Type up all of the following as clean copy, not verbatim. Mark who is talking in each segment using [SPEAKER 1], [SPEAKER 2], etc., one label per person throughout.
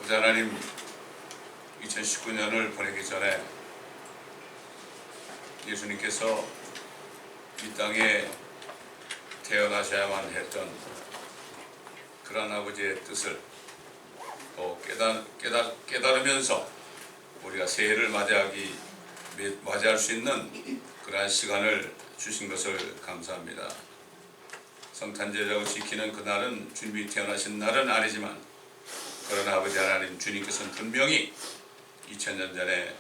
[SPEAKER 1] 아버지 하나님, 2019년을 보내기 전에 예수님께서 이 땅에 태어나셔야만 했던 그런 아버지의 뜻을 또 깨달으면서 우리가 새해를 맞이할 수 있는 그러한 시간을 주신 것을 감사합니다. 성탄절이라고 지키는 그날은 주님이 태어나신 날은 아니지만, 그러나 아버지 하나님, 주님께서는 분명히 2000년 전에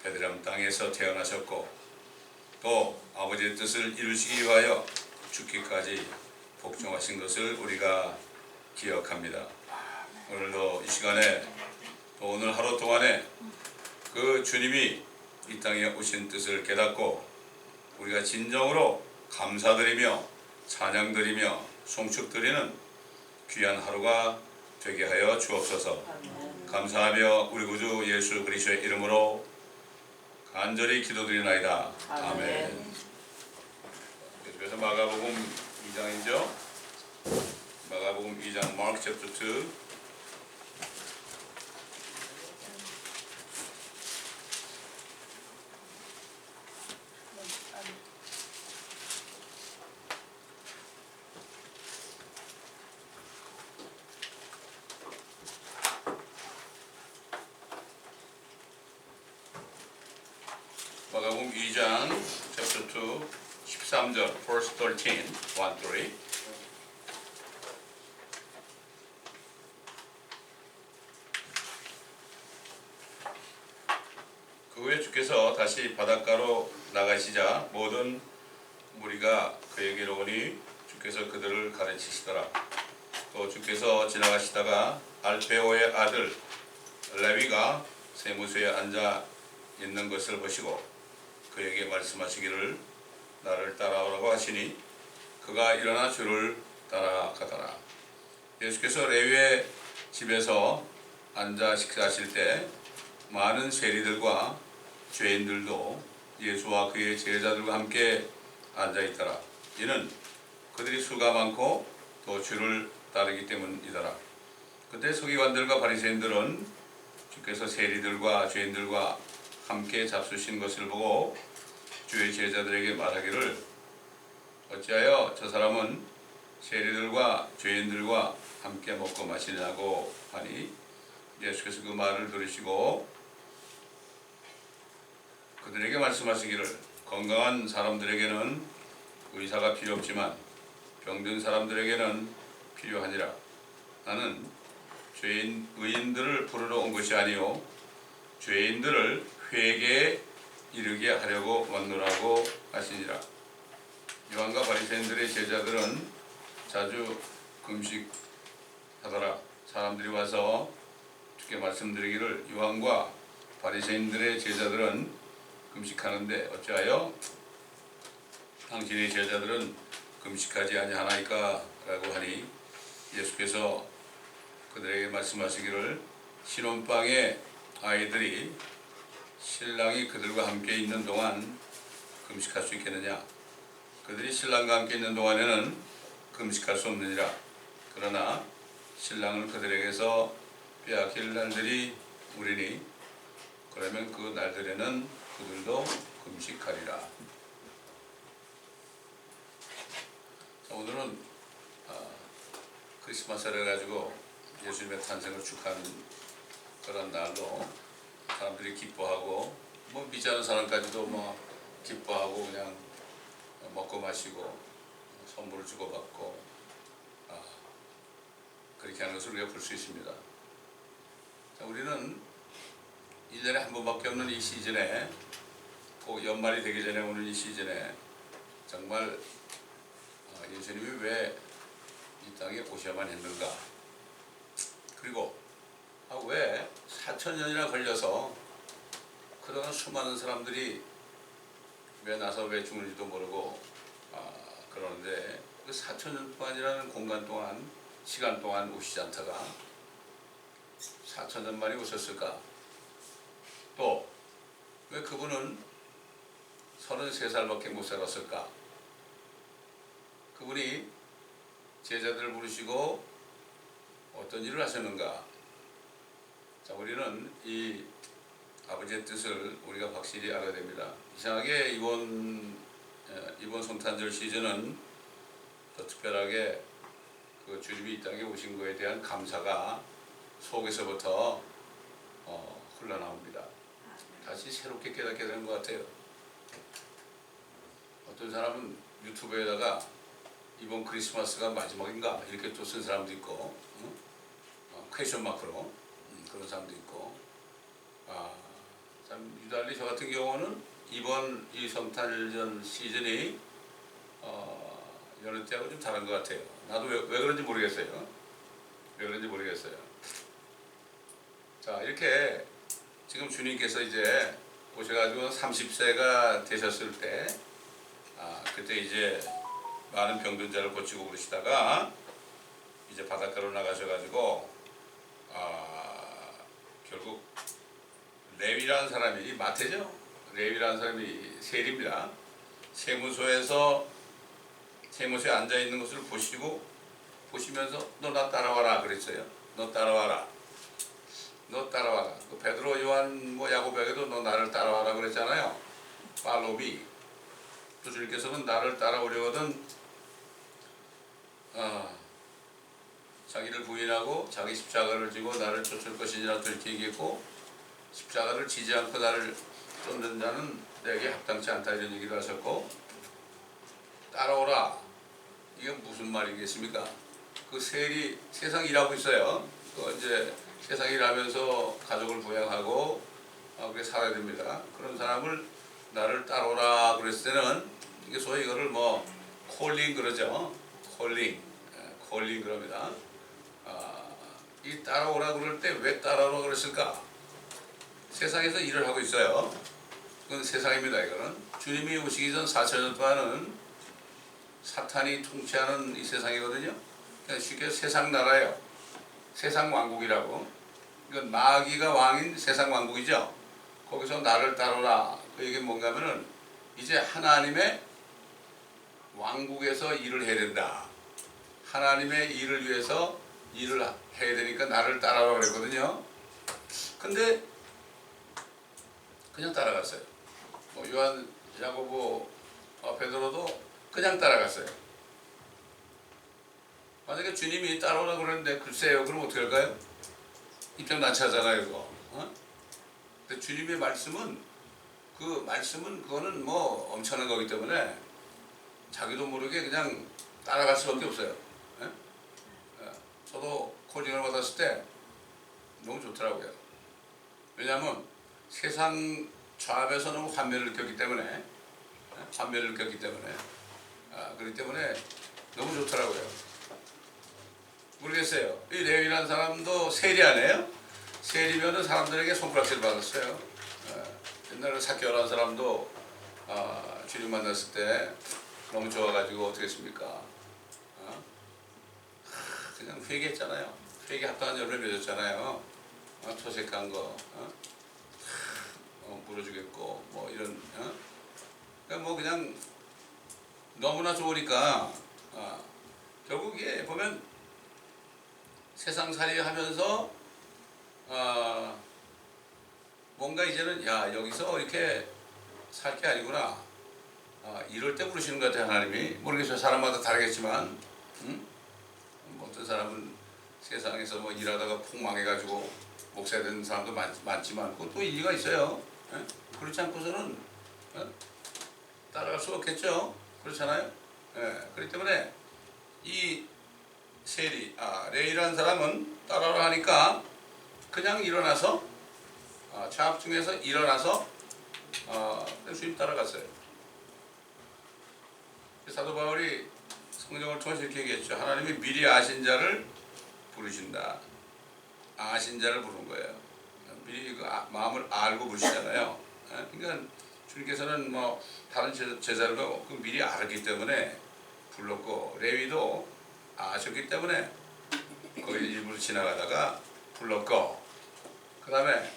[SPEAKER 1] 베들레헴 땅에서 태어나셨고 또 아버지의 뜻을 이루시기 위하여 죽기까지 복종하신 것을 우리가 기억합니다. 오늘도 이 시간에 또 오늘 하루 동안에 그 주님이 이 땅에 오신 뜻을 깨닫고 우리가 진정으로 감사드리며 찬양드리며 송축드리는 귀한 하루가 되게 하여 주옵소서. 감사하며 우리 구주 예수 그리스도의 이름으로 간절히 기도드리나이다. 아멘. 그래서 마가복음 2장이죠. 마가복음 2장 Mark chapter 2. 마가복음 2장 chapter 2 13절 verse 13 1-3. 그 후에 주께서 다시 바닷가로 나가시자 모든 무리가 그에게로 오니 주께서 그들을 가르치시더라. 또 주께서 지나가시다가 알페오의 아들 레위가 세무소에 앉아 있는 것을 보시고 그에게 말씀하시기를 나를 따라오라고 하시니 그가 일어나 주를 따라가더라. 예수께서 레위의 집에서 앉아 식사하실 때 많은 세리들과 죄인들도 예수와 그의 제자들과 함께 앉아 있더라. 이는 그들이 수가 많고 또 주를 따르기 때문이더라. 그때 서기관들과 바리새인들은 주께서 세리들과 죄인들과 함께 잡수신 것을 보고 주의 제자들에게 말하기를 어찌하여 저 사람은 세리들과 죄인들과 함께 먹고 마시냐고 하니, 예수께서 그 말을 들으시고 그들에게 말씀하시기를 건강한 사람들에게는 의사가 필요 없지만 병든 사람들에게는 필요하니라. 나는 의인들을 부르러 온 것이 아니요 죄인들을 회개에 이르게 하려고 왔노라고 하시니라. 요한과 바리새인들의 제자들은 자주 금식하더라. 사람들이 와서 주께 말씀드리기를 요한과 바리새인들의 제자들은 금식하는데 어찌하여 당신의 제자들은 금식하지 아니하나이까? 라고 하니, 예수께서 그들에게 말씀하시기를 신혼방의 아이들이 신랑이 그들과 함께 있는 동안 금식할 수 있겠느냐? 그들이 신랑과 함께 있는 동안에는 금식할 수 없느니라. 그러나 신랑을 그들에게서 빼앗길 날들이 오리니 그러면 그 날들에는 그들도 금식하리라. 자, 오늘은 크리스마스를 가지고 예수님의 탄생을 축하하는 그런 날로 사람들이 기뻐하고 믿지 않은 사람까지도 기뻐하고 그냥 먹고 마시고 선물을 주고받고 그렇게 하는 것을 우리가 볼 수 있습니다. 자, 우리는 1년에 한 번밖에 없는 이 시즌에, 꼭 연말이 되기 전에 오는 이 시즌에 정말 예수님이 왜 이 땅에 오셔야만 했는가, 그리고 왜 4,000년이나 걸려서 그동안 수많은 사람들이 왜 나서 왜 죽는지도 모르고 그러는데 그 4,000년 동안이라는 공간 동안, 시간 동안 오시지 않다가 4,000년 만에 오셨을까? 또 왜 그분은 33살밖에 못 살았을까? 그분이 제자들을 부르시고 어떤 일을 하셨는가? 우리는 이 아버지의 뜻을 우리가 확실히 알아야 됩니다. 이상하게 이번 성탄절 시즌은 더 특별하게 그 주님이 이 땅에 오신 것에 대한 감사가 속에서부터 흘러나옵니다. 다시 새롭게 깨닫게 되는 것 같아요. 어떤 사람은 유튜브에다가 이번 크리스마스가 마지막인가 이렇게 또 쓴 사람도 있고, 퀘션 마크로 그런 사람도 있고, 참 유달리 저 같은 경우는 이번 이 성탄절 시즌이 여느 때하고 좀 다른 것 같아요. 나도 왜 그런지 모르겠어요. 자, 이렇게 지금 주님께서 이제 오셔가지고 30세가 되셨을 때, 그때 이제 많은 병든자를 고치고 그러시다가 이제 바닷가로 나가셔가지고 결국 레위라는 사람이, 마태죠? 레위라는 사람이 세리입니다. 세무소에 앉아있는 것을 보시면서 너 나 따라와라 그랬어요. 너 따라와라. 그 베드로, 요한, 야고보에게도 너 나를 따라와라 그랬잖아요. 팔로미. 또 주님께서는 나를 따라오려거든 자기를 부인하고 자기 십자가를 지고 나를 쫓을 것이니라 또 이렇게 얘기했고, 십자가를 지지 않고 나를 쫓는 자는 내게 합당치 않다 이런 얘기를 하셨고, 따라오라. 이게 무슨 말이겠습니까? 그 세리 세상 일하고 있어요. 그 이제 세상 일하면서 가족을 부양하고 그렇게 살아야 됩니다. 그런 사람을 나를 따라오라 그랬을 때는 이게 소위 이거를 콜링 그러죠. 콜링 그럽니다. 이 따라오라 그럴 때 왜 따라오라 그랬을까? 세상에서 일을 하고 있어요. 그건 세상입니다. 이거는 주님이 오시기 전 4,000년 동안은 사탄이 통치하는 이 세상이거든요. 그러니까 쉽게 세상 나라예요. 세상 왕국이라고. 이건 마귀가 왕인 세상 왕국이죠. 거기서 나를 따르라. 그 얘기는 뭔가 하면은 이제 하나님의 왕국에서 일을 해야 된다. 하나님의 일을 위해서 일을 해야 되니까 나를 따라라 그랬거든요. 근데 그냥 따라갔어요. 요한, 야고보, 베드로도 그냥 따라갔어요. 만약에 주님이 따라오라 그러는데 글쎄요, 그럼 어떻게 할까요? 입장 난처하잖아요, 그거. 근데 주님의 말씀은 그거는 엄청난 거기 때문에 자기도 모르게 그냥 따라갈 수밖에 없어요. 저도 코칭을 받았을 때 너무 좋더라고요. 왜냐하면 세상 좌합에서 너무 환멸을 느꼈기 때문에 그렇기 때문에 너무 좋더라고요. 모르겠어요. 이 레위라는 사람도 세리 아니에요? 세리면은 사람들에게 손가락질 받았어요. 옛날에 삭개오라는 사람도 주님 만났을 때 너무 좋아가지고 어떻게 했습니까? 그냥 회개했잖아요. 회개 합당한 열매를 맺었잖아요. 토색한 거 물어주겠고 이런 그러니까 그냥 너무나 좋으니까 결국 이게 보면 세상살이 하면서 뭔가 이제는 여기서 이렇게 살 게 아니구나. 이럴 때 부르시는 것 같아요. 하나님이. 모르겠어요. 사람마다 다르겠지만 어떤 사람은 세상에서 일하다가 폭망해가지고 목사가 되는 사람도 많지만 그것도 일리가 있어요. 그렇지 않고서는 따라갈 수 없겠죠. 그렇잖아요. 그렇기 때문에 이 세리, 레이라는 사람은 따라오라 하니까 그냥 일어나서 차압 중에서 일어나서 주님 따라갔어요. 사도 바울이 성경을 통해서 이렇게 얘기했죠. 하나님이 미리 아신 자를 부르신다. 아신 자를 부른 거예요. 미리 그 마음을 알고 부르시잖아요. 그러니까 주님께서는 다른 제자들도 미리 알았기 때문에 불렀고, 레위도 아셨기 때문에 거기 일부러 지나가다가 불렀고, 그 다음에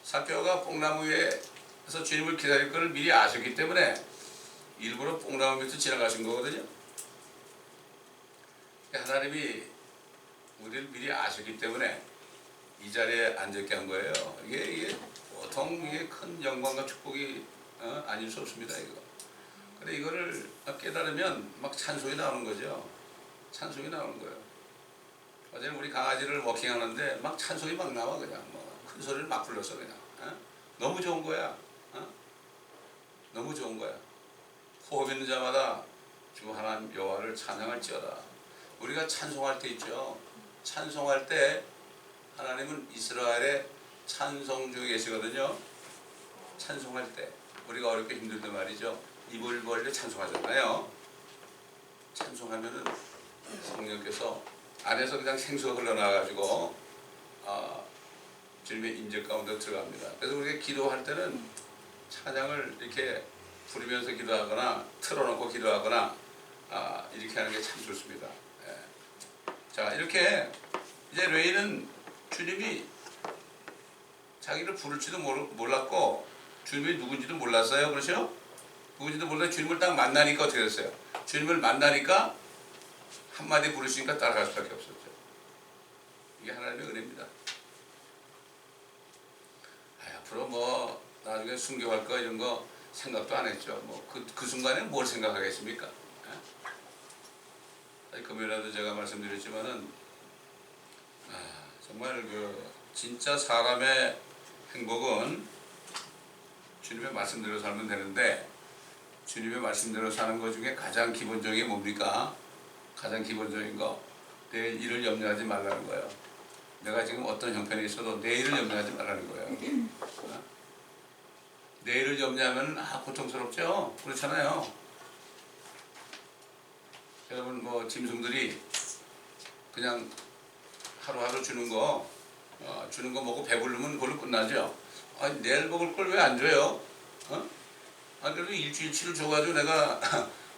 [SPEAKER 1] 삭개오가 뽕나무 위에서 주님을 기다릴 것을 미리 아셨기 때문에 일부러 뽕나무 밑에 지나가신 거거든요. 하나님이 우리를 미리 아셨기 때문에 이 자리에 앉게 한 거예요. 이게 보통 이게 큰 영광과 축복이 아닐 수 없습니다. 이거. 근데 이거를 깨달으면 막 찬송이 나오는 거죠. 찬송이 나오는 거예요. 어제는 우리 강아지를 워킹하는데 막 찬송이 막 나와 그냥 뭐 큰 소리를 막 불러서 그냥 너무 좋은 거야. 너무 좋은 거야. 호흡 있는 자마다 주 하나님 여호와를 찬양할지어다. 우리가 찬송할 때 있죠. 찬송할 때 하나님은 이스라엘의 찬송 중에 계시거든요. 찬송할 때 우리가 어렵게 힘들 때 말이죠. 입을 벌려 찬송하잖아요. 찬송하면은 성령께서 안에서 그냥 생수가 흘러나와가지고 주님의 임재 가운데 들어갑니다. 그래서 우리가 기도할 때는 찬양을 이렇게 부르면서 기도하거나 틀어놓고 기도하거나 이렇게 하는 게 참 좋습니다. 예. 자, 이렇게 이제 레위는 주님이 자기를 부를지도 몰랐고 주님이 누군지도 몰랐어요. 그렇죠? 누군지도 몰라서 주님을 딱 만나니까 어떻게 됐어요? 주님을 만나니까 한마디 부르시니까 따라갈 수밖에 없었죠. 이게 하나님의 은혜입니다. 앞으로 뭐 나중에 순교할 거 이런 거 생각도 안 했죠. 뭐 그 순간에 뭘 생각하겠습니까? 금요일에도 제가 말씀드렸지만은 정말 그 진짜 사람의 행복은 주님의 말씀대로 살면 되는데 주님의 말씀대로 사는 것 중에 가장 기본적인 게 뭡니까? 가장 기본적인 거 내일 일을 염려하지 말라는 거예요. 내가 지금 어떤 형편에 있어도 내일을 염려하지 말라는 거예요. 내일을 염려하면 고통스럽죠? 그렇잖아요. 여러분 뭐 짐승들이 그냥 하루하루 주는 거 먹고 배부르면 그걸로 끝나죠. 내일 먹을 걸 왜 안 줘요? 그래도 일주일치를 줘가지고 내가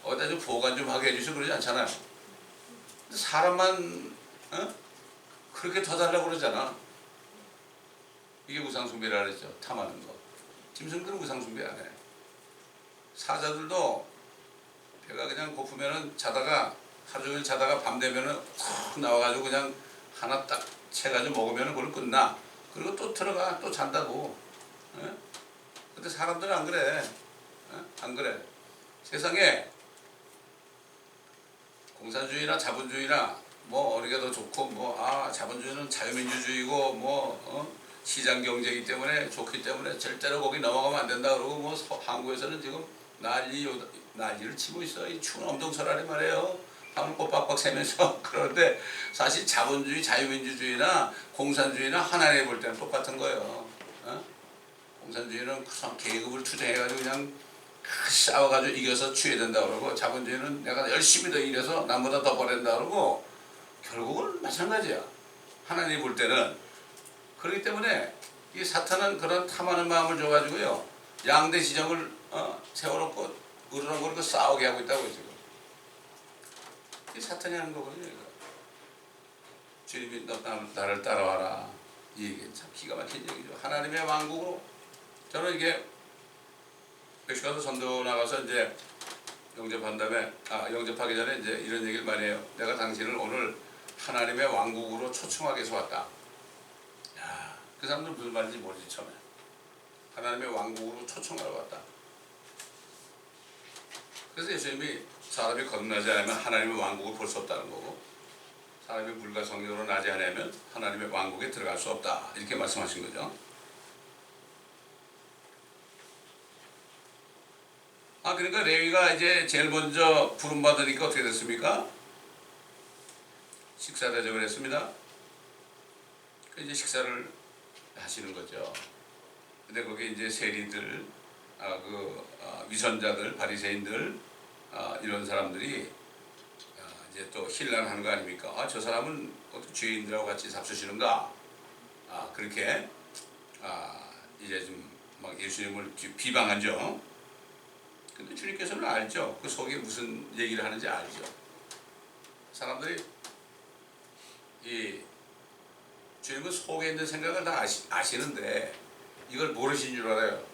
[SPEAKER 1] 어디다 좀 보관 좀 하게 해주셔 그러지 않잖아요. 사람만 그렇게 더 달라고 그러잖아. 이게 우상숭배라 그랬죠. 탐하는 거. 짐승들은 우상숭배 안 해. 사자들도 배가 그냥 고프면은 자다가 하루 종일 자다가 밤 되면은 훅 나와가지고 그냥 하나 딱 채가지고 먹으면은 그걸 끝나. 그리고 또 들어가 또 잔다고. 근데 사람들은 안 그래. 안 그래. 세상에 공산주의나 자본주의나 뭐 어디가 더 좋고 뭐 자본주의는 자유민주주의고 시장경제이기 때문에 좋기 때문에 절대로 거기 넘어가면 안 된다 그러고 뭐 한국에서는 지금 난리를 치고 있어. 이 추운 엄동설하리 말이에요. 밤을 꼬박꼬박 새면서. 그런데 사실 자본주의, 자유민주주의나 공산주의나 하나님 볼 때는 똑같은 거예요. 공산주의는 계급을 투쟁해가지고 그냥 싸워가지고 이겨서 취해야 된다 그러고 자본주의는 내가 열심히 더 일해서 남보다 더 벌어야 그러고 결국은 마찬가지야. 하나님 볼 때는. 그렇기 때문에 이 사탄은 그런 탐하는 마음을 줘가지고요 양대 지정을 세워놓고 으르렁거리고 싸우게 하고 있다고 지금. 이 사탄이 하는 거거든요. 이거. 주님이 나를 따라와라. 이게 참 기가 막힌 얘기죠. 하나님의 왕국으로. 저는 이게 멕시코에서 선도 나가서 이제 영접한 다음에 영접하기 전에 이제 이런 얘기를 많이 해요. 내가 당신을 오늘 하나님의 왕국으로 초청하기 위해서 왔다. 야, 그 사람들은 무슨 말인지 모르지 처음에. 하나님의 왕국으로 초청하러 왔다. 그래서 예수님이 사람이 거듭나지 않으면 하나님의 왕국을 볼 수 없다는 거고 사람이 물과 성령으로 나지 않으면 하나님의 왕국에 들어갈 수 없다. 이렇게 말씀하신 거죠. 그러니까 레위가 이제 제일 먼저 부름받으니까 어떻게 됐습니까? 식사 대접을 했습니다. 이제 식사를 하시는 거죠. 근데 거기 이제 세리들, 위선자들, 바리새인들, 이런 사람들이 이제 또 힐난하는 거 아닙니까? 저 사람은 죄인들하고 같이 잡수시는가? 그렇게 이제 좀 막 예수님을 비방하죠. 근데 주님께서는 알죠. 그 속에 무슨 얘기를 하는지 알죠. 사람들이 주님은 속에 있는 생각을 다 아시는데 이걸 모르신 줄 알아요.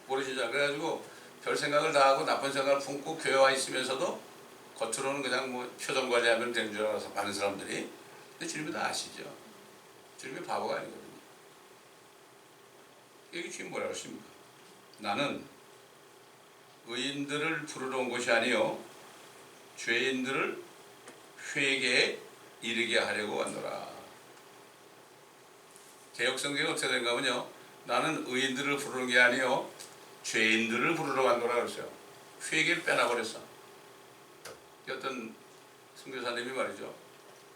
[SPEAKER 1] 모르신 줄 알아요. 그래가지고 별 생각을 다 하고 나쁜 생각을 품고 교회 와 있으면서도 겉으로는 그냥 뭐 표정 관리하면 되는 줄 알아서 많은 사람들이. 근데 주님이 다 아시죠. 주님이 바보가 아니거든요. 여기 주님 뭐라고 하십니까? 나는 의인들을 부르러 온 것이 아니요 죄인들을 회개에 이르게 하려고 왔노라. 개역성경이 어떻게 된가 하면요, 나는 의인들을 부르는 게 아니요 죄인들을 부르러 왔노라 그랬어요. 회개를 빼놔버렸어. 어떤 선교사님이 말이죠,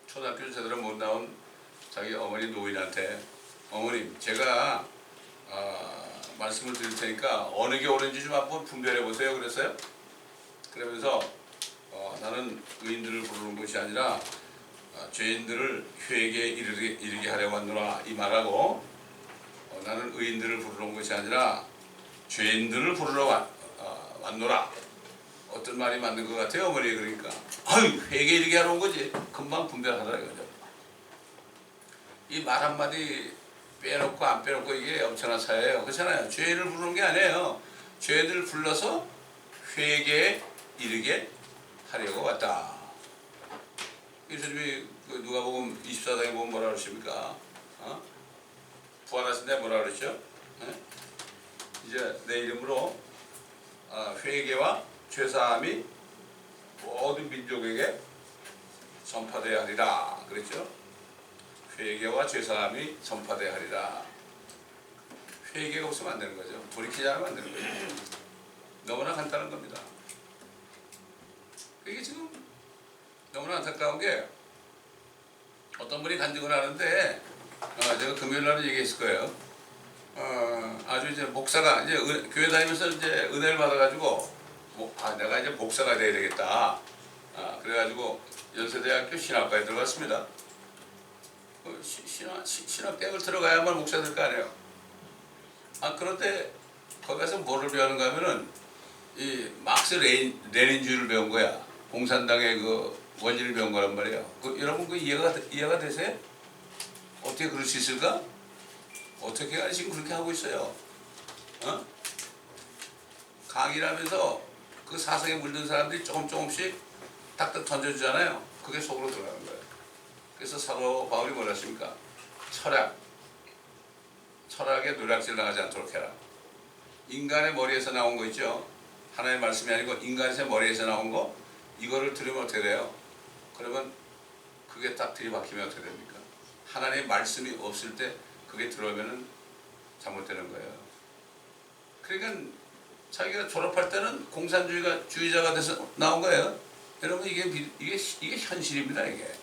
[SPEAKER 1] 초등학교 제대로 못 나온 자기 어머니 노인한테, 어머님 제가 말씀을 드릴 테니까 어느 게 옳은지 좀 한번 분별해 보세요 그랬어요. 그러면서 나는 의인들을 부르는 것이 아니라 죄인들을 회개에 이르게 하려고 왔노라 이 말하고, 나는 의인들을 부르러 온 것이 아니라 죄인들을 부르러 왔노라. 어떤 말이 맞는 것 같아요 어머니? 그러니까 아유 회개에 이르게 하러 온 거지. 금방 분별하더라 이거죠. 이 말 한마디 빼놓고 안 빼놓고 이게 엄청난 사회예요. 그렇잖아요. 죄인을 부르는 게 아니에요. 죄인들을 불러서 회개에 이르게 하려고 왔다. 예수님이 누가복음 24장에 보면 뭐라 그러십니까? 부활하신 데 뭐라 그랬죠? 이제 내 이름으로 회개와 죄사함이 모든 민족에게 전파되어야 하리라 그랬죠? 회개와 죄사함이 전파되어야 하리라. 회개가 없으면 안 되는 거죠. 돌이키지 않으면 안 되는 거죠. 너무나 간단한 겁니다. 이게 지금 너무나 안타까운 게, 어떤 분이 간증을 하는데 제가 금요일 날은 얘기했을 거예요. 아주 이제 목사가 이제 교회 다니면서 이제 은혜를 받아가지고 내가 이제 목사가 돼야 되겠다. 그래가지고 연세대학교 신학과에 들어갔습니다. 신학대학을 들어가야만 목사 될 거 아니에요. 그런데 거기 가서 뭐를 배우는가 하면은 이 막스 레닌주의를 배운 거야. 공산당의 그 원리를 배운 거란 말이에요. 여러분 그 이해가 되세요? 어떻게 그럴 수 있을까? 어떻게 지금 그렇게 하고 있어요? 강의를 하면서 그 사상에 물든 사람들이 조금씩 딱딱 던져주잖아요. 그게 속으로 들어가는 거예요. 그래서 사도 바울이 뭐라 했습니까? 철학에 노략질 당하지 않도록 해라. 인간의 머리에서 나온 거 있죠? 하나의 말씀이 아니고 인간의 머리에서 나온 거, 이거를 들으면 어떻게 돼요? 그러면 그게 딱 들이박히면 어떻게 됩니까? 하나님의 말씀이 없을 때 그게 들어오면은 잘못되는 거예요. 그러니까 자기가 졸업할 때는 공산주의자가 돼서 나온 거예요. 여러분 이게 현실입니다. 이게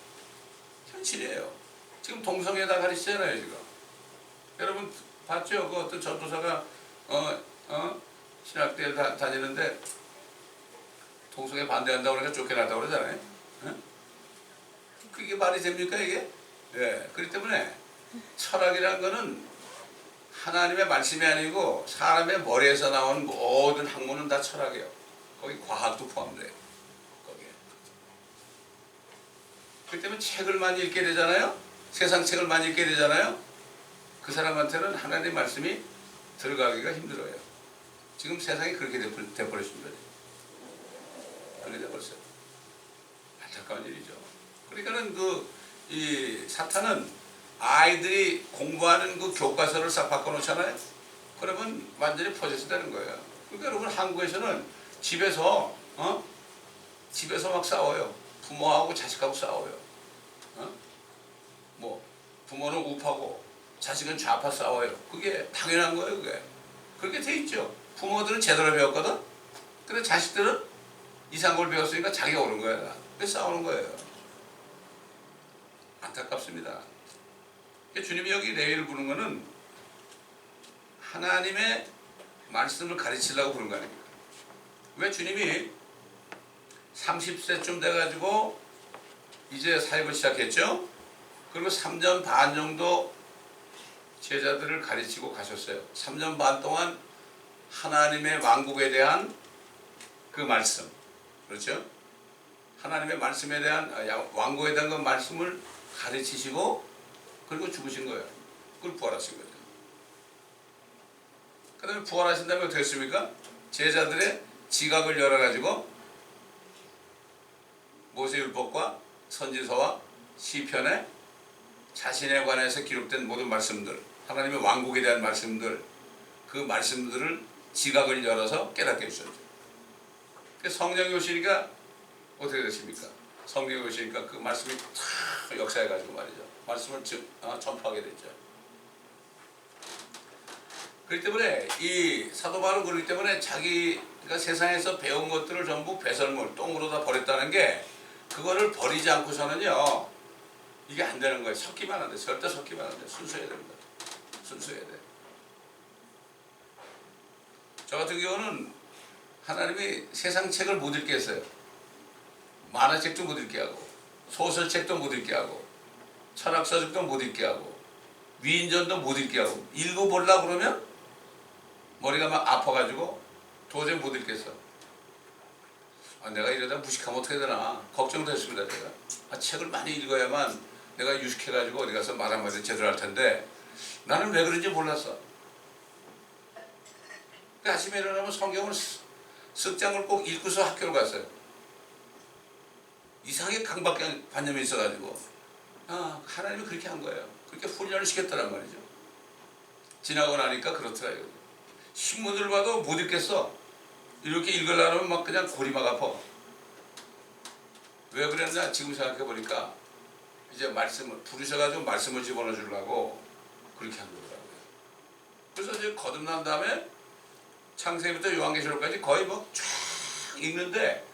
[SPEAKER 1] 현실이에요. 지금 동성애다 가르치잖아요 지금. 여러분 봤죠? 그 어떤 전도사가 신학대에 다니는데 동성애 반대한다고 그러니까 쫓겨났다고 그러잖아요. 그게 말이 됩니까 이게? 예. 그렇기 때문에 철학이란 거는 하나님의 말씀이 아니고 사람의 머리에서 나온 모든 학문은 다 철학이에요. 거기 과학도 포함돼요. 거기에. 그렇기 때문에 책을 많이 읽게 되잖아요. 세상 책을 많이 읽게 되잖아요. 그 사람한테는 하나님의 말씀이 들어가기가 힘들어요. 지금 세상이 그렇게 돼버렸습니다. 그렇게 돼버렸어요. 안타까운 일이죠. 그러니까는 이 사탄은 아이들이 공부하는 그 교과서를 싹 바꿔놓잖아요. 그러면 완전히 포커스 되는 거예요. 그러니까 여러분 한국에서는 집에서 막 싸워요. 부모하고 자식하고 싸워요. 뭐 부모는 우파고 자식은 좌파 싸워요. 그게 당연한 거예요. 그게 그렇게 돼 있죠. 부모들은 제대로 배웠거든. 근데 자식들은 이상한 걸 배웠으니까 자기가 옳은 거야. 그래서 싸우는 거예요. 안타깝습니다. 주님이 여기 레위를 부른 거는 하나님의 말씀을 가르치려고 부른 거 아닙니까? 왜 주님이 30세쯤 돼가지고 이제 사역을 시작했죠? 그리고 3년 반 정도 제자들을 가르치고 가셨어요. 3년 반 동안 하나님의 왕국에 대한 그 말씀, 그렇죠? 하나님의 말씀에 대한 왕국에 대한 그 말씀을 가르치시고 그리고 죽으신 거예요. 그걸 부활하신 거죠. 그 다음에 부활하신 다음에 어떻게 했습니까? 제자들의 지각을 열어가지고 모세율법과 선지서와 시편에 자신에 관해서 기록된 모든 말씀들, 하나님의 왕국에 대한 말씀들, 그 말씀들을 지각을 열어서 깨닫게 해주셨죠. 성령이 오시니까 어떻게 됐습니까? 성령이 오시니까 그 말씀이 탁 역사해가지고 말이죠. 말씀을 전파하게 됐죠. 그렇기 때문에 이 사도 바울은 그렇기 때문에 자기가 세상에서 배운 것들을 전부 배설물, 똥으로 다 버렸다는 게 그거를 버리지 않고서는요 이게 안 되는 거예요. 섞이면 안 돼. 절대 섞이면 안 돼. 순수해야 됩니다. 순수해야 돼. 저 같은 경우는 하나님이 세상 책을 못 읽게 했어요. 만화책도 못 읽게 하고 소설책도 못 읽게 하고 철학서적도 못 읽게 하고 위인전도 못 읽게 하고 읽어보려고 그러면 머리가 막 아파가지고 도저히 못 읽겠어. 내가 이러다 무식하면 어떻게 되나 걱정도 했습니다. 제가 책을 많이 읽어야만 내가 유식해가지고 어디 가서 말 한마디 제대로 할 텐데 나는 왜 그런지 몰랐어. 아침에 일어나면 성경을 석 장을 꼭 읽고서 학교를 갔어요. 이상하게 강박관념이 있어가지고 하나님이 그렇게 한 거예요. 그렇게 훈련을 시켰다란 말이죠. 지나고 나니까 그렇더라고요. 신문을 봐도 못 읽겠어. 이렇게 읽으려면 막 그냥 골이 막 아파. 왜 그랬나 지금 생각해보니까 이제 말씀을 부르셔가지고 말씀을 집어넣어 주려고 그렇게 한 거더라고요. 그래서 이제 거듭난 다음에 창세기부터 요한계시록까지 거의 뭐 쫙 읽는데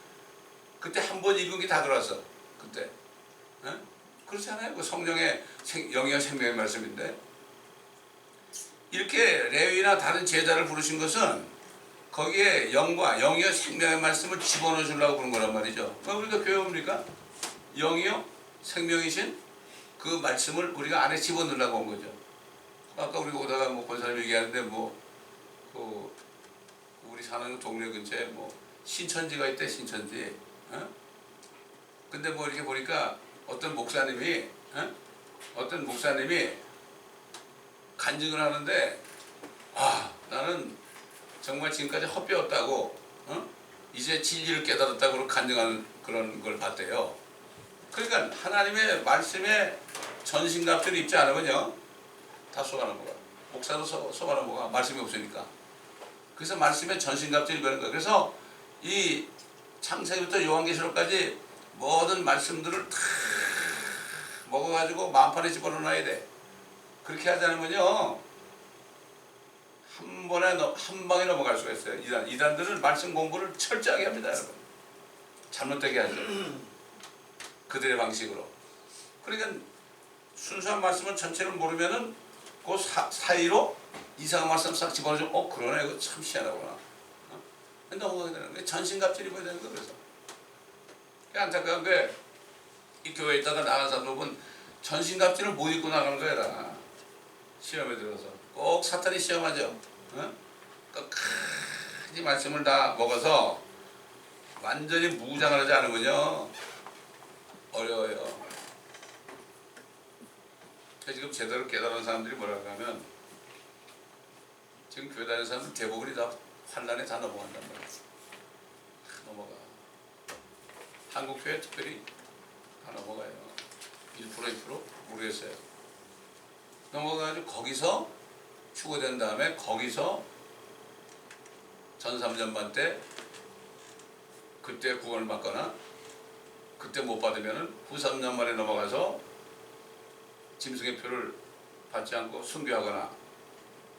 [SPEAKER 1] 그때 한 번 읽은 게 다 들어왔어. 그때. 그렇지 않아요? 그 성령의 영이와 생명의 말씀인데 이렇게 레위나 다른 제자를 부르신 것은 거기에 영과 영이와 생명의 말씀을 집어넣어 주려고 그런 거란 말이죠. 우리가 교회 옵니까? 영이요? 생명이신 그 말씀을 우리가 안에 집어넣으려고 온 거죠. 아까 우리가 오다가 뭐 권사님 얘기하는데 우리 사는 동네 근처에 신천지가 있대. 신천지. 근데 이렇게 보니까 어떤 목사님이 간증을 하는데 나는 정말 지금까지 헛배웠다고 이제 진리를 깨달았다고 간증하는 그런 걸 봤대요. 그러니까 하나님의 말씀에 전신갑주를 입지 않으면요 다 속아넘어가. 목사도 속아넘어가. 말씀이 없으니까. 그래서 말씀에 전신갑주를 입는 거예요. 그래서 이 창세기부터 요한계시록까지 모든 말씀들을 다 먹어가지고 만판에 집어넣어야 돼. 그렇게 하지 않으면요 한 방에 넘어갈 수가 있어요. 이단들은 말씀 공부를 철저하게 합니다, 여러분. 잘못되게 하죠. 그들의 방식으로. 그러니까 순수한 말씀을 전체를 모르면은 그 사이로 이상한 말씀 싹 집어넣어주면 그러네. 이거 참 희한하구나. 넘어가게 되는 거예요. 전신갑주를 입어야 되는 거예요. 그래서 안타까운 게 이 교회에 있다가 나간 사람들은 전신갑주를 못 입고 나가는 거야. 시험에 들어서 꼭 사탄이 시험하죠. 끝까지 말씀을 다 먹어서 완전히 무장을 하지 않으면요 어려워요. 지금 제대로 깨달은 사람들이 뭐라고 하면 지금 교회 다니는 사람들 대부분이 다 환난에 다 넘어간단 말이에요. 넘어가. 한국 교회 특별히 다 넘어가요. 1% 2% 모르겠어요. 넘어가가지고 거기서 추구된 다음에 거기서 전삼전반 때 그때 구원을 받거나 그때 못 받으면은 후 3년 만에 넘어가서 짐승의 표를 받지 않고 순교하거나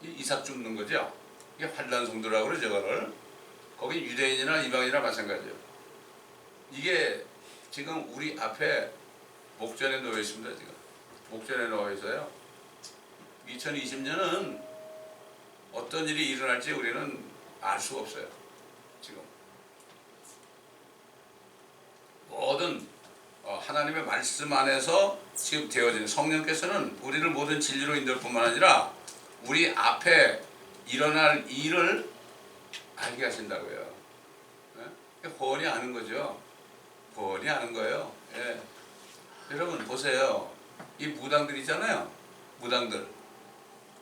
[SPEAKER 1] 이삭 죽는 거죠. 이게 환난 성도라고 그러죠. 저거를. 거기 유대인이나 이방인이나 마찬가지예요. 이게 지금 우리 앞에 목전에 놓여 있습니다. 지금 목전에 놓여 있어요. 2020년은 어떤 일이 일어날지 우리는 알 수가 없어요. 지금 모든 하나님의 말씀 안에서 지금 되어진 성령께서는 우리를 모든 진리로 인도할 뿐만 아니라 우리 앞에 일어날 일을 알게 하신다고요. 예? 훤히 아는 거죠. 훤히 아는 거예요. 예. 여러분 보세요. 이 무당들 있잖아요. 무당들.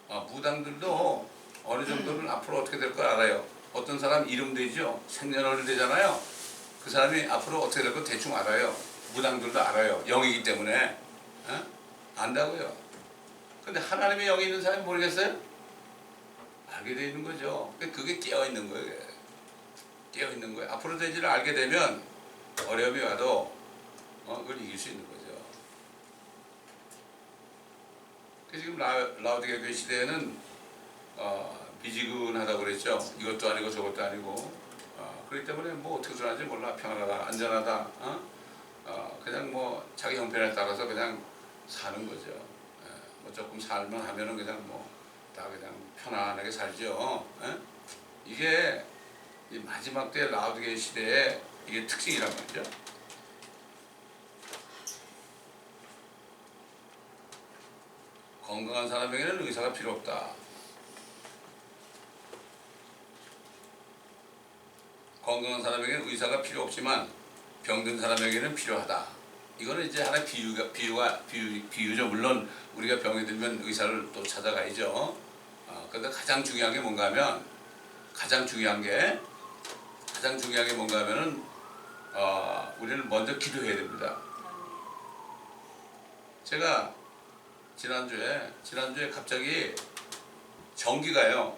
[SPEAKER 1] 무당들도 어느 정도는 앞으로 어떻게 될 걸 알아요. 어떤 사람 이름 되죠. 생년월일 되잖아요. 그 사람이 앞으로 어떻게 될 걸 대충 알아요. 무당들도 알아요. 영이기 때문에. 안다고요. 근데 하나님의 영이 있는 사람이 모르겠어요? 알게 돼 있는 거죠. 그게 깨어 있는 거예요. 깨어 있는 거예요. 앞으로 되지를 알게 되면 어려움이 와도 그걸 이길 수 있는 거죠. 지금 라우디게아 교회 시대에는 미지근하다고 그랬죠. 이것도 아니고 저것도 아니고 그렇기 때문에 뭐 어떻게 전하지 몰라. 평안하다, 안전하다, 그냥 뭐 자기 형편에 따라서 그냥 사는 거죠. 뭐 조금 살만 하면은 그냥 뭐 다 그냥 편안하게 살죠. 이게 이 마지막 때 라우디게아 시대의 이게 특징이란 말이죠. 건강한 사람에게는 의사가 필요 없다. 건강한 사람에게는 의사가 필요 없지만 병든 사람에게는 필요하다. 이거는 이제 하나의 비유죠. 물론 우리가 병이 들면 의사를 또 찾아가야죠. 그런데 가장 중요한 게 뭔가 하면 가장 중요한 게 뭔가 하면은 우리는 먼저 기도해야 됩니다. 제가 지난주에 갑자기 전기가요,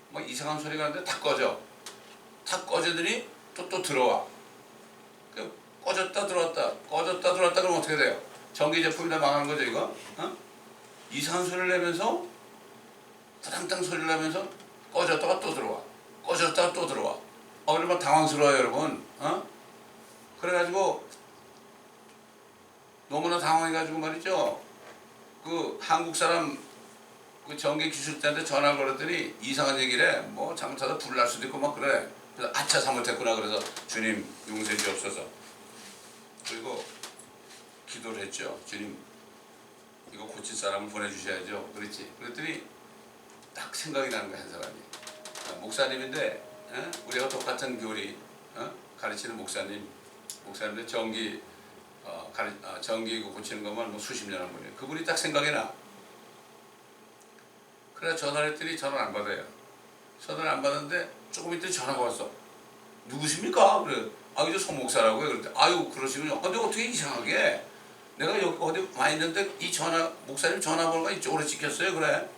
[SPEAKER 1] 뭐 이상한 소리가 나는데 다 꺼지더니 또 들어와. 꺼졌다 들어왔다 그러면 어떻게 돼요? 전기 제품이 다 망한 거죠, 이거? 이상한 소리를 내면서 타당탕 소리를 내면서 꺼졌다가 또 들어와. 꺼졌다가 또 들어와. 그러면 당황스러워요, 여러분. 그래가지고 너무나 당황해가지고 말이죠. 그 한국 사람 그 전기 기술자한테 전화 걸었더니 이상한 얘기를 해. 뭐 잘못하다 불 날 수도 있고 막 그래. 그래서 아차 잘못했구나. 그래서 주님 용서해 주옵소서. 그리고 기도를 했죠. 주님 이거 고칠 사람을 보내주셔야죠. 그랬지. 그랬더니 딱 생각이 나는 거야, 한 사람이. 목사님인데 우리가 똑같은 교리 가르치는 목사님인데 전기 전기 고치는 것만 뭐 수십 년 한 분이에요. 그분이 딱 생각이 나. 그래 전화를 했더니 전화를 안 받아요. 전화를 안 받았는데 조금 있더니 전화가 왔어. 누구십니까? 그래. 이제 송 목사라고요. 그랬더니 아유 그러시군요. 근데 어떻게 이상하게 내가 여기 어디 와 있는데 이 목사님 전화번호가 이쪽으로 찍혔어요. 그래.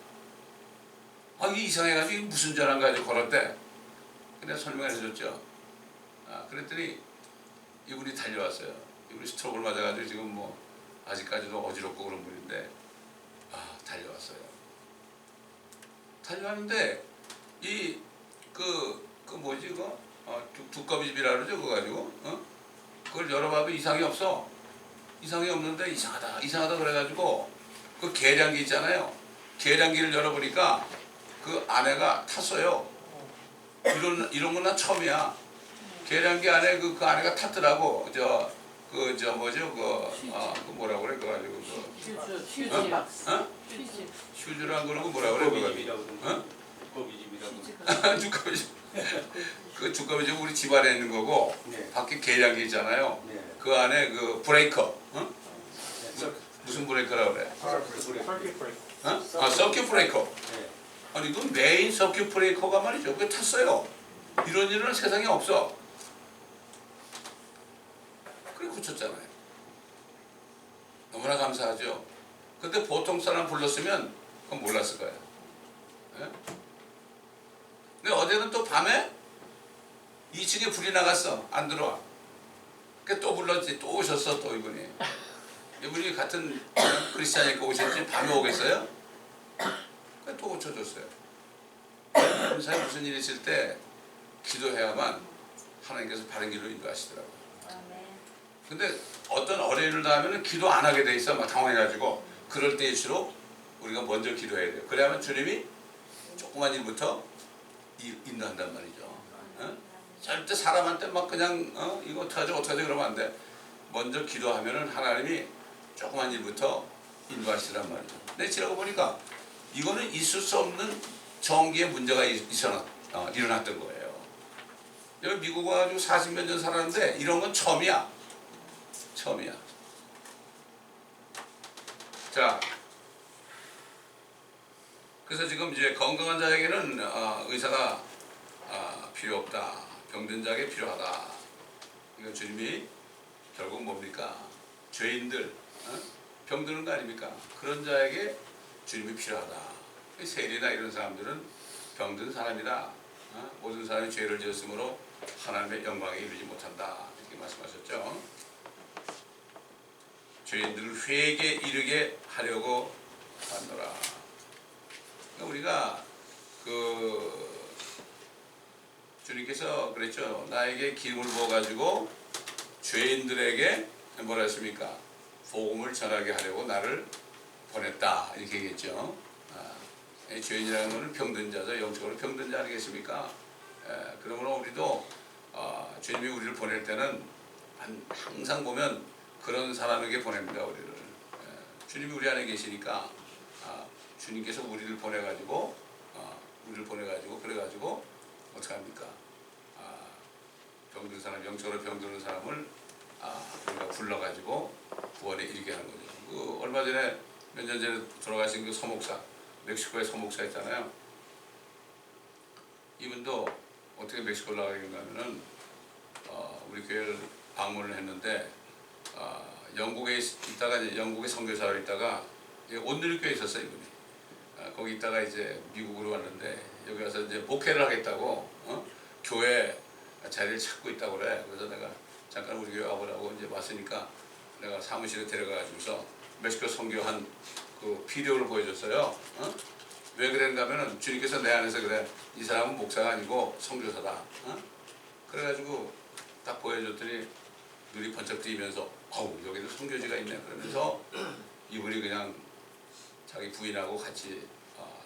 [SPEAKER 1] 이게 이상해가지고 무슨 전화인가 해서 걸었대. 근데 설명을 해줬죠. 그랬더니 이분이 달려왔어요. 이분이 스트로크를 맞아가지고 지금 뭐 아직까지도 어지럽고 그런 분인데 달려왔어요. 달려왔는데 그 뭐지 그거 두꺼비집이라 그러죠. 그거 가지고 그걸 열어봐도 이상이 없어. 이상이 없는데 이상하다 그래가지고 그 계량기 있잖아요. 계량기를 열어보니까 그 안에가 탔어요. 이런 건 난 처음이야. 계량기 안에 그 안에가 탔더라고. 그 뭐라 그래 그거 가지고 휴즈란 그러고 뭐라 그래 그거 두꺼비집. 그 두꺼비집 우리 집 안에 있는 거고
[SPEAKER 2] 네.
[SPEAKER 1] 밖에 계량기 있잖아요.
[SPEAKER 2] 네.
[SPEAKER 1] 그 안에 그 브레이커 무슨 브레이커라 그래? 서큐트 브레이커.
[SPEAKER 2] 네.
[SPEAKER 1] 아니 그 메인 서큐트 브레이커가 말이죠. 그게 탔어요. 이런 일은 세상에 없어. 그래 고쳤잖아요. 너무나 감사하죠. 근데 보통 사람 불렀으면 그건 몰랐을 거예요. 네? 근데 어제는 또 밤에 2층에 불이 나갔어. 안 들어와. 그 또 불렀지. 또 오셨어. 또 이분이 같은 크리스찬이니까 오셨지. 밤에 오겠어요? 또 고쳐줬어요. 사실 무슨 일이 있을 때 기도해야만 하나님께서 바른 길로 인도하시더라고요. 근데 어떤 어려움을 당하면 기도 안 하게 돼 있어. 막 당황해가지고. 그럴 때일수록 우리가 먼저 기도해야 돼요. 그래야만 주님이 조그만 일부터 인도한단 말이죠. 절대 사람한테 막 그냥 이거 어떡하죠 그러면 안 돼. 먼저 기도하면은 하나님이 조그만 일부터 인도하시란 말이죠. 근데 지나고 보니까 이거는 있을 수 없는 전기의 문제가 일어났던 거예요. 여기 미국 와가지고 40몇 년 살았는데 이런 건 처음이야. 자, 그래서 지금 이제 건강한 자에게는 의사가 필요 없다. 병든 자에게 필요하다. 이건 주님이 결국 뭡니까? 죄인들, 병드는 거 아닙니까? 그런 자에게 주님이 필요하다. 세리나 이런 사람들은 병든 사람이다. 모든 사람이 죄를 지었으므로 하나님의 영광에 이르지 못한다. 이렇게 말씀하셨죠. 죄인들을 회개에 이르게 하려고 하노라. 우리가 주님께서 그랬죠. 나에게 기름을 부어가지고 죄인들에게 뭐라 했습니까? 복음을 전하게 하려고 나를 보냈다. 이렇게 얘기했죠. 죄인이라는 것은 병든 자죠. 영적으로 병든 자 아니겠습니까? 그러므로 우리도 주님이 우리를 보낼 때는 항상 보면 그런 사람에게 보냅니다. 우리를. 주님이 우리 안에 계시니까 주님께서 우리를 보내가지고 그래가지고 어떻게 합니까? 병든 사람, 영적으로 병드는 사람을 우리가 불러가지고 구원에 이르게 하는 거죠. 얼마 전에 몇 년 전에 돌아가신 그 서목사, 멕시코의 서목사 있잖아요. 이분도 어떻게 멕시코를 나가게 됐냐면은 우리 교회를 방문을 했는데 영국에 있다가 이제 영국의 선교사로 있다가 온누리교회에 있었어요. 이분이. 거기 있다가 이제 미국으로 왔는데 여기 와서 이제 목회를 하겠다고 교회 자리를 찾고 있다고 그래. 그래서 내가 잠깐 우리 교회 와보라고 이제 왔으니까 내가 사무실에 데려가가지고서 멕시코 선교한 그 비디오를 보여줬어요. 왜 그랬는가 하면은 주님께서 내 안에서 그래. 이 사람은 목사가 아니고 선교사다. 그래가지고 딱 보여줬더니 눈이 번쩍 뜨이면서 어우 여기도 선교지가 있네. 그러면서 이분이 그냥 자기 부인하고 같이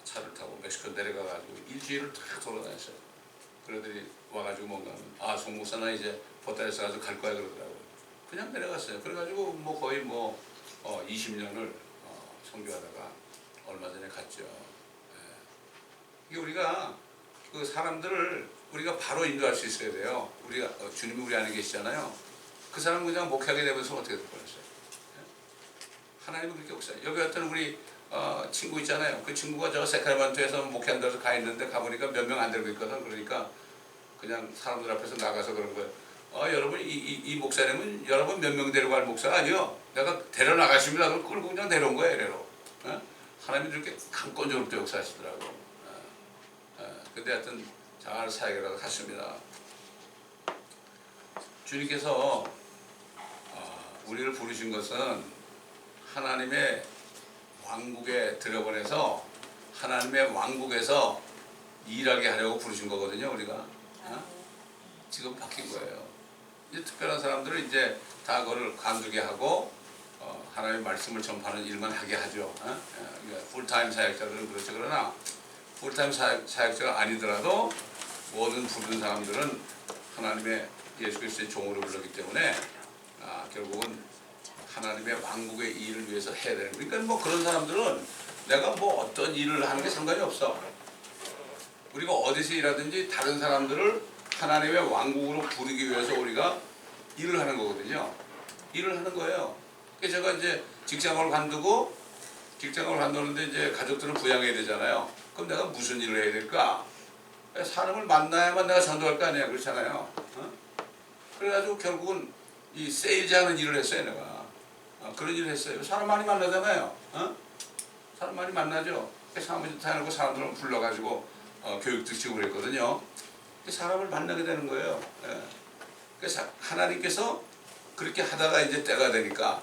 [SPEAKER 1] 차를 타고 멕시코 내려가가지고 일주일을 다 돌아다녔어요. 그러더니 와가지고 뭔가 송 목사나 이제 포탈에서 가서 갈 거야 그러더라고요. 그냥 내려갔어요. 그래가지고 뭐 거의 20년을 선교하다가 얼마 전에 갔죠. 이게 우리가 그 사람들을 우리가 바로 인도할 수 있어야 돼요. 우리가 주님이 우리 안에 계시잖아요. 그 사람 그냥 목회하게 되면서 어떻게 될 뻔했어요. 하나님은 그렇게 없어요. 여기 어떤 우리 친구 있잖아요. 그 친구가 저 세카르만토에서 목회한다고 해서 가 있는데 가보니까 몇 명 안 되고 있거든. 그러니까 그냥 사람들 앞에서 나가서 그런 거예요. 여러분 이 목사님은 여러분 몇 명 데려갈 목사가 아니요. 내가 데려 나가십니다. 그걸 끌고 그냥 데려온 거예요. 이래로. 하나님이 이렇게 강권적으로 또 역사하시더라고. 근데 하여튼 잘 사역이라고 갔습니다. 주님께서 우리를 부르신 것은 하나님의 왕국에 들여보내서 하나님의 왕국에서 일하게 하려고 부르신 거거든요. 우리가 지금 바뀐 거예요. 이제 특별한 사람들은 이제 다 그걸 관두게 하고 하나님의 말씀을 전파하는 일만 하게 하죠. 풀타임 사역자들은 그렇죠. 그러나 풀타임 사역자가 아니더라도 모든 부른 사람들은 하나님의 예수 그리스도의 종으로 불렀기 때문에 결국은 하나님의 왕국의 일을 위해서 해야 되는 거예요. 그러니까 뭐 그런 사람들은 내가 뭐 어떤 일을 하는 게 상관이 없어. 우리가 어디서 일하든지 다른 사람들을 하나님의 왕국으로 부르기 위해서 우리가 일을 하는 거거든요. 일을 하는 거예요. 그래서 제가 이제 직장을 관두는데 이제 가족들을 부양해야 되잖아요. 그럼 내가 무슨 일을 해야 될까? 사람을 만나야만 내가 전도할 거 아니야. 그렇잖아요. 그래가지고 결국은 이 세일즈 하는 일을 했어요. 내가 그런 일을 했어요. 사람 많이 만나잖아요. 사람 많이 만나죠. 사무실 다니고 사람들을 불러가지고 교육도 시키고 그랬거든요. 사람을 만나게 되는 거예요. 그래서 하나님께서 그렇게 하다가 이제 때가 되니까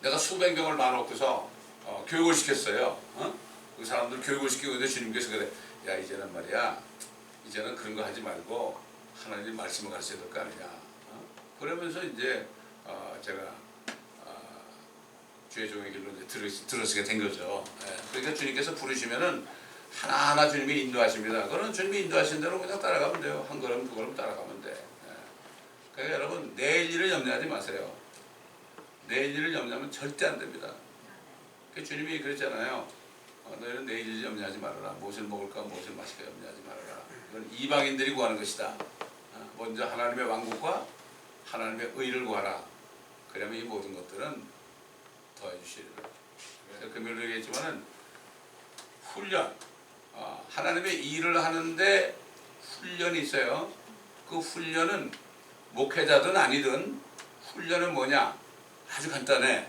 [SPEAKER 1] 내가 수백 명을 놔놓고서 교육을 시켰어요. 그 사람들 교육을 시키고 있는데 주님께서 그래. 야 이제는 말이야. 이제는 그런 거 하지 말고 하나님 말씀을 가르쳐야 될 거 아니냐. 그러면서 이제 제가 주의 종의 길로 이제 들어서게 된 거죠. 그러니까 주님께서 부르시면은 하나하나 주님이 인도하십니다. 그거는 주님이 인도하신 대로 그냥 따라가면 돼요. 한 걸음 두 걸음 따라가면 돼. 그러니까 여러분 내일 일을 염려하지 마세요. 내일 일을 염려하면 절대 안 됩니다. 주님이 그랬잖아요. 너희는 내일 일을 염려하지 말아라. 무엇을 먹을까 무엇을 마실까 염려하지 말아라. 이건 이방인들이 구하는 것이다. 먼저 하나님의 왕국과 하나님의 의를 구하라. 그러면 이 모든 것들은 더해 주시리라. 그래서 금요일에 얘기했지만은 훈련, 하나님의 일을 하는데 훈련이 있어요. 그 훈련은 목회자든 아니든 훈련은 뭐냐? 아주 간단해.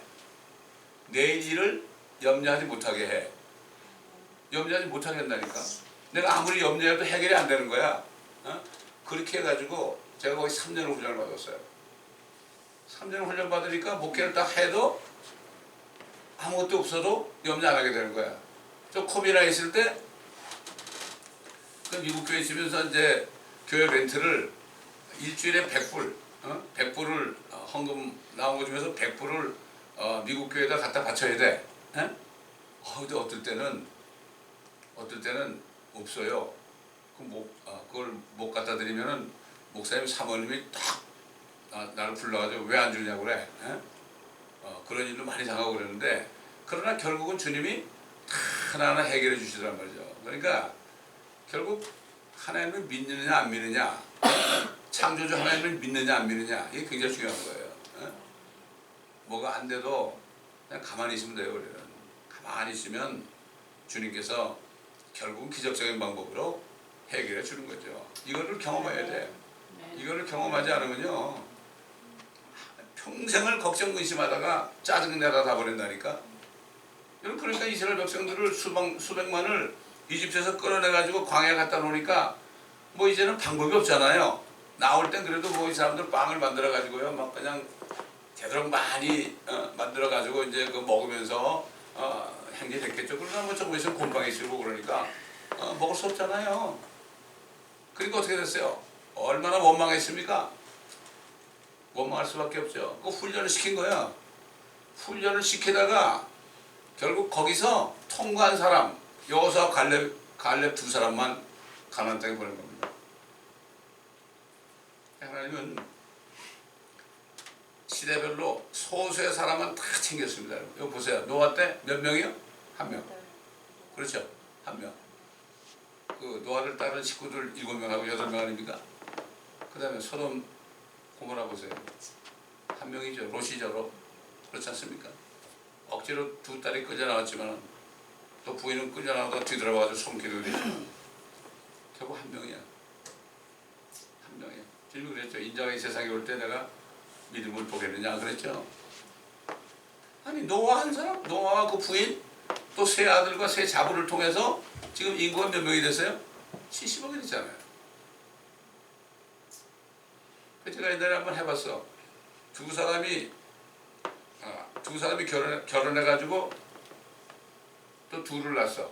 [SPEAKER 1] 내일 일을 염려하지 못하게 해. 염려하지 못하게 한다니까. 내가 아무리 염려해도 해결이 안 되는 거야. 어? 그렇게 해가지고 제가 거의 3년을 훈련을 받았어요. 3년을 훈련 받으니까 목회를 딱 해도 아무것도 없어도 염려 안 하게 되는 거야. 저 코비나 있을 때 그 미국 교회 있으면서 이제 교회 렌트를 일주일에 100불, 100불을 헌금 나온 것 중에서 100불을 미국 교회에다 갖다 바쳐야 돼. 근데 어떨 때는 없어요. 그걸 못 갖다 드리면은 목사님 사모님이 딱 나를 불러가지고 왜 안 주냐고 그래. 그런 일도 많이 당하고 그러는데, 그러나 결국은 주님이 하나하나 해결해 주시더란 말이죠. 그러니까 결국 하나님을 믿느냐 안 믿느냐, 창조주 하나님을 믿느냐 안 믿느냐, 이게 굉장히 중요한 거예요. 뭐가 안 돼도 그냥 가만히 있으면 돼요. 우리는 가만히 있으면 주님께서 결국은 기적적인 방법으로 해결해 주는 거죠. 이거를 경험해야 돼. 이거를 경험하지 않으면요, 평생을 걱정 근심하다가 짜증내다 다 버린다니까. 그러니까 이스라엘 백성들을 수백만을 이집트에서 끌어내가지고 광야에 갖다 놓으니까 뭐 이제는 방법이 없잖아요. 나올 땐 그래도 뭐 이 사람들 빵을 만들어가지고요, 막 그냥 되도록 많이 만들어가지고 이제 그 먹으면서 행진했겠죠. 그러나 뭐 조금 있으면 곰팡이 쓰고 그러니까 먹을 수 없잖아요. 그러니까 어떻게 됐어요? 얼마나 원망했습니까? 원망할 수밖에 없죠. 그 훈련을 시킨 거야. 훈련을 시키다가 결국 거기서 통과한 사람, 여호수아 갈렙 두 사람만 가나안 땅에 보낸 겁니다. 하나님은 시대별로 소수의 사람만 다 챙겼습니다. 여기 보세요. 노아 때 몇 명이요? 한 명. 그렇죠? 한 명. 그 노아를 따른 식구들 7명하고 8명 아닙니까? 그 다음에 소돔 고모라 보세요. 한 명이죠. 롯이죠. 롯. 그렇지 않습니까? 억지로 두 딸이 끌려 나왔지만 또 부인은 끌려 나오다가 뒤돌아와가지고 손길을 내지만 결국 한 명이야. 한 명이야. 주님이 그랬죠. 인자가 이 세상에 올 때 내가 믿음을 보겠느냐 그랬죠. 아니 노아 한 사람, 노아와 그 부인, 또 세 아들과 세 자부를 통해서 지금 인구가 몇 명이 됐어요? 70억이 됐잖아요. 제가 옛날에 한번 해봤어. 두 사람이 결혼해가지고 또 둘을 낳았어.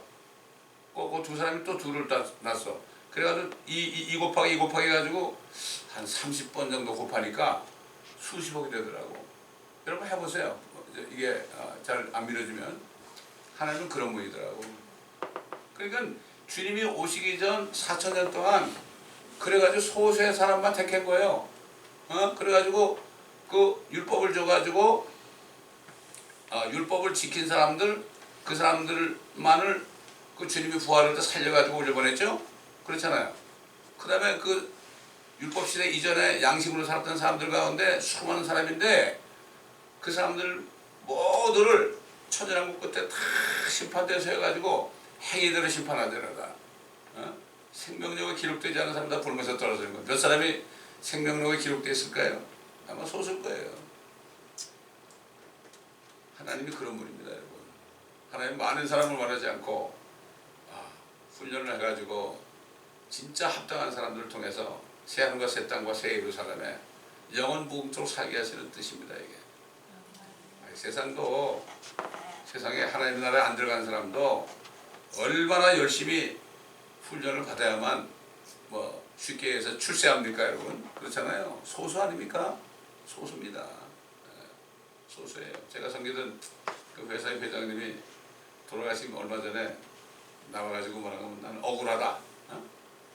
[SPEAKER 1] 그 두 사람이 또 둘을 낳았어. 그래가지고 2 곱하기 2 곱하기 해가지고 한 30번 정도 곱하니까 수십억이 되더라고. 여러분 해보세요. 이게 잘 안 믿어지면 하나님은 그런 분이더라고. 그러니까 주님이 오시기 전 4,000년 동안 그래가지고 소수의 사람만 택한 거예요. 그래가지고 그 율법을 줘가지고 율법을 지킨 사람들, 그 사람들만을 그 주님이 부활할 때 살려가지고 올려보냈죠. 그렇잖아요. 그 다음에 그 율법 시대 이전에 양심으로 살았던 사람들 가운데 수많은 사람인데 그 사람들 모두를 천연왕국 끝에 다 심판대에서 해가지고 행위대로 심판하더라다. 생명력이 기록되지 않은 사람 다 불면서 떨어지는 거예요. 몇 사람이 생명력이 기록되어 있을까요? 아마 소수일 거예요. 하나님이 그런 분입니다, 여러분. 하나님 많은 사람을 말하지 않고 훈련을 해가지고 진짜 합당한 사람들을 통해서 새 하늘과 새 땅과 새 예루살렘에 영원 무궁토록 살게 하시는 뜻입니다. 이게 세상에 하나님의 나라에 안 들어간 사람도 얼마나 열심히 훈련을 받아야만 뭐 쉽게 해서 출세합니까, 여러분? 그렇잖아요. 소수 아닙니까? 소수입니다. 소수예요. 제가 섬기던 그 회사의 회장님이 돌아가신 얼마 전에 나와가지고 뭐라고 하면 나는 억울하다.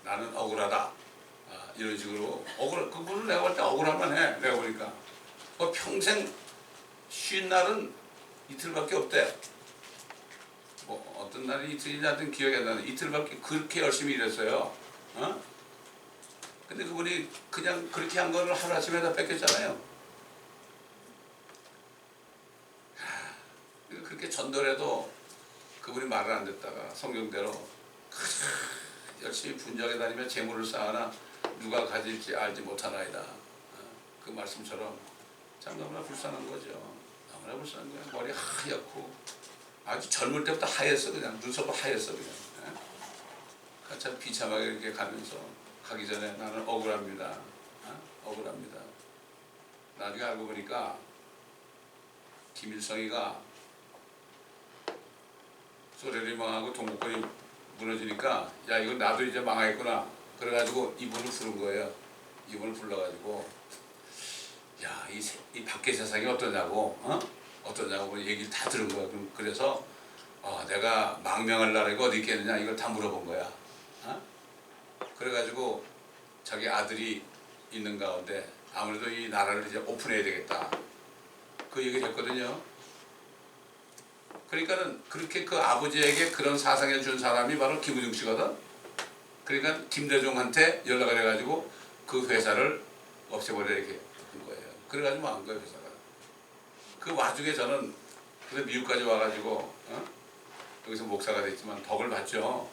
[SPEAKER 1] 나는 억울하다. 이런 식으로 그분을 내가 볼 때 억울하만 해. 내가 보니까 평생 쉰 날은 이틀밖에 없대. 뭐 어떤 날이 이틀이냐 하여튼 기억이 안 나는 이틀밖에 그렇게 열심히 일했어요. 근데 그분이 그냥 그렇게 한 거를 하루아침에 다 뺏겼잖아요. 그렇게 전도해도 그분이 말을 안 듣다가 성경대로 열심히 분정해 다니며 재물을 쌓아나 누가 가질지 알지 못하나이다. 그 말씀처럼 참 너무나 불쌍한 거죠. 얼마나 불쌍한 거야. 머리 하얗고 아주 젊을 때부터 하였어. 그냥 눈썹도 하였어. 그냥. 참 비참하게 이렇게 가면서 가기 전에 나는 억울합니다. 억울합니다. 나중에 알고 보니까 김일성이가 소련이 망하고 동북권이 무너지니까 야 이거 나도 이제 망하겠구나. 그래가지고 이분을 부른 거예요. 이분을 불러가지고 야 이 밖의 세상이 어떠냐고 어떠냐고 얘기를 다 들은 거야. 그래서 내가 망명할 나라가 어디 있겠느냐 이걸 다 물어본 거야. 그래가지고 자기 아들이 있는 가운데 아무래도 이 나라를 이제 오픈해야 되겠다. 그 얘기를 했거든요. 그러니까는 그렇게 그 아버지에게 그런 사상을 준 사람이 바로 김우중 씨거든. 그러니까 김대중한테 연락을 해가지고 그 회사를 없애버려 이렇게 한 거예요. 그래가지고 망한 거예요 회사가. 그 와중에 저는 그래서 미국까지 와가지고 여기서 목사가 됐지만 덕을 봤죠.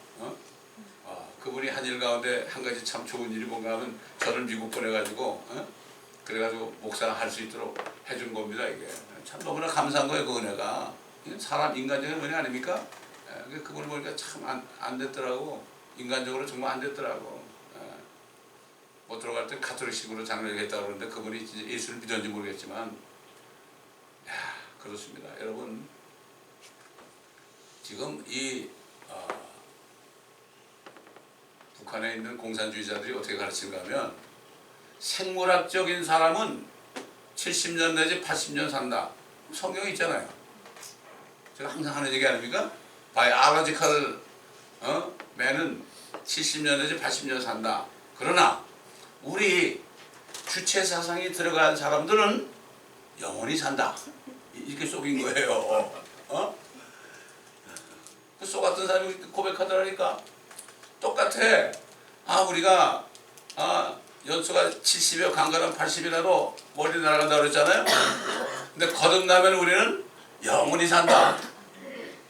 [SPEAKER 1] 그분이 한 일 가운데 한 가지 참 좋은 일이 뭔가 하면 저를 미국 보내가지고 그래가지고 목사 할 수 있도록 해준 겁니다. 이게 참 너무나 감사한 거예요. 그 은혜가 사람 인간적인 은혜 아닙니까? 그분을 보니까 참 안 됐더라고. 인간적으로 정말 안 됐더라고. 뭐 들어갈 때 가톨릭식으로 장례를 했다고 그러는데 그분이 진짜 예수를 믿었는지 모르겠지만 그렇습니다. 여러분 지금 이 북한에 있는 공산주의자들이 어떻게 가르치는가 하면 생물학적인 사람은 70년 내지 80년 산다. 성경에 있잖아요. 제가 항상 하는 얘기 아닙니까? biological man은 70년 내지 80년 산다. 그러나 우리 주체 사상이 들어간 사람들은 영원히 산다. 이렇게 속인 거예요. 그 속았던 사람이 고백하더라니까. 똑같아. 우리가 연수가 70이요 강가는 80이라도 머리 날아간다 그랬잖아요. 근데 거듭나면 우리는 영원히 산다.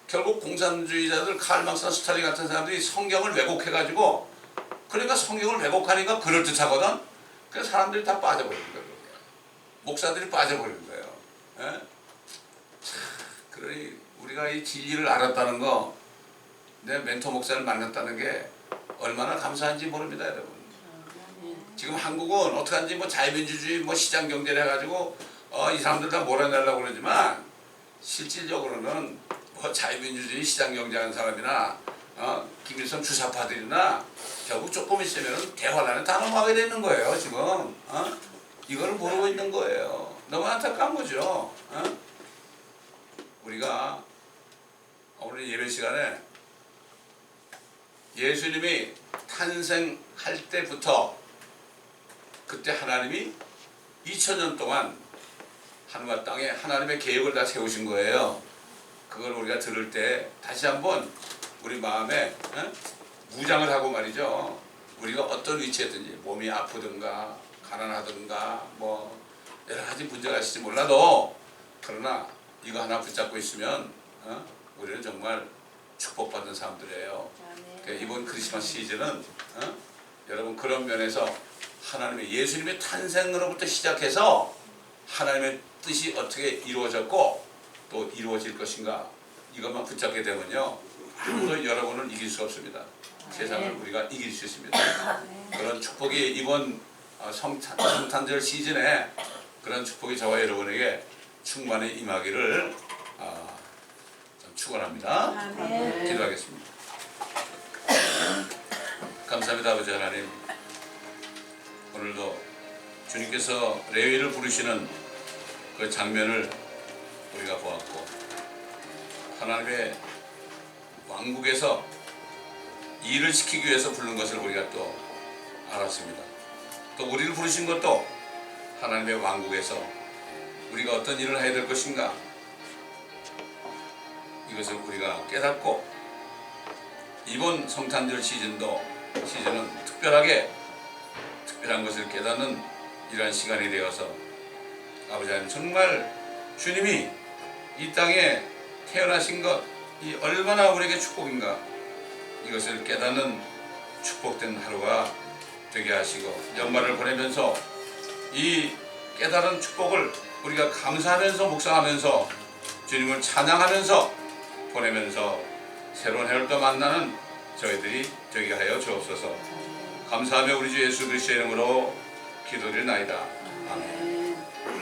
[SPEAKER 1] 결국 공산주의자들 칼막스나 스탈린 같은 사람들이 성경을 왜곡해가지고 그러니까 성경을 왜곡하니까 그럴듯하거든. 그래서 사람들이 다 빠져버리는 거예요. 목사들이 빠져버리는 거예요. 그러니 우리가 이 진리를 알았다는 거, 내 멘토 목사를 만났다는 게 얼마나 감사한지 모릅니다, 여러분. 지금 한국은 어떡한지 뭐 자유민주주의 뭐 시장경제를 해가지고 이 사람들 다 몰아내려고 그러지만 실질적으로는 뭐 자유민주주의 시장경제하는 사람이나 김일성 주사파들이나 결국 조금 있으면 대화란에 다 넘어가게 되는 거예요, 지금. 이거를 모르고 있는 거예요. 너무 안타까운 거죠. 우리가 오늘 예배 시간에 예수님이 탄생할 때부터 그때 하나님이 2000년 동안 하늘과 땅에 하나님의 계획을 다 세우신 거예요. 그걸 우리가 들을 때 다시 한번 우리 마음에 무장을 하고 말이죠. 우리가 어떤 위치에든지 몸이 아프든가 가난하든가 뭐 여러 가지 문제가 있을지 몰라도 그러나 이거 하나 붙잡고 있으면 우리는 정말 축복받은 사람들이에요. 그러니까 이번 크리스마스 시즌은 여러분 그런 면에서 하나님의 예수님의 탄생으로부터 시작해서 하나님의 뜻이 어떻게 이루어졌고 또 이루어질 것인가 이것만 붙잡게 되면요 아무도 여러분을 이길 수 없습니다. 세상을 우리가 이길 수 있습니다. 그런 축복이 이번 성탄절 시즌에 그런 축복이 저와 여러분에게 충만히 임하기를 축원합니다. 기도하겠습니다. 감사합니다. 아버지 하나님, 오늘도 주님께서 레위를 부르시는 그 장면을 우리가 보았고 하나님의 왕국에서 일을 시키기 위해서 부른 것을 우리가 또 알았습니다. 또 우리를 부르신 것도 하나님의 왕국에서 우리가 어떤 일을 해야 될 것인가 이것을 우리가 깨닫고 이번 성탄절 시즌은 특별한 것을 깨닫는 이러한 시간이 되어서 아버지 하나님 정말 주님이 이 땅에 태어나신 것이 얼마나 우리에게 축복인가 이것을 깨닫는 축복된 하루가 되게 하시고 연말을 보내면서 이 깨달은 축복을 우리가 감사하면서 묵상하면서 주님을 찬양하면서 보내면서 새로운 해를 또 만나는 저희들이 되게 하여 주옵소서. 감사하며 우리 주 예수 그리스도의 이름으로 기도드리나이다. 아멘.